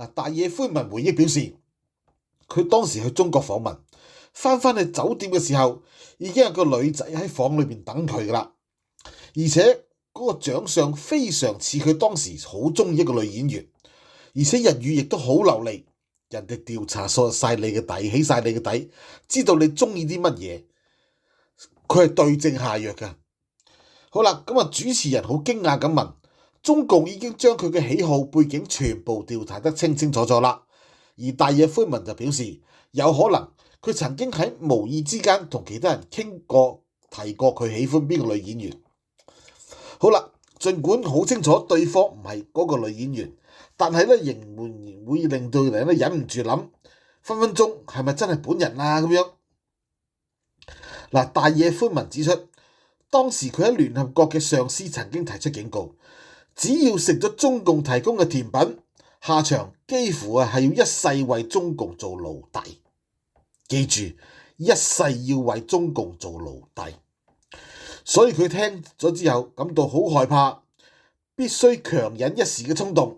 大野寬文回憶表示，佢當時去中國訪問，返去酒店嘅時候，已經有個女仔喺房裏邊等佢噶啦，而且嗰個長相非常似佢當時好中意一個女演員，而且日語亦都好流利，人哋調查晒你嘅底，起晒你嘅底，知道你中意啲乜嘢，佢係對症下藥嘅。好啦，咁主持人好驚訝咁問，中共已經將佢嘅喜好背景全部調查得清清楚楚啦，而大野寬文就表示，有可能佢曾經喺無意之間同其他人提過佢喜歡邊個女演員。好啦，儘管好清楚對方唔係嗰個女演員，但係仍然會令到人忍唔住諗，分分鐘係咪真係本人啊咁樣。大野寬文指出，當時佢喺聯合國嘅上司曾經提出警告，只要食咗中共提供嘅甜品，下場幾乎係要一世為中共做奴隸。記住，一世要為中共做奴隸。所以佢聽咗之後感到好害怕，必須強忍一時嘅衝動，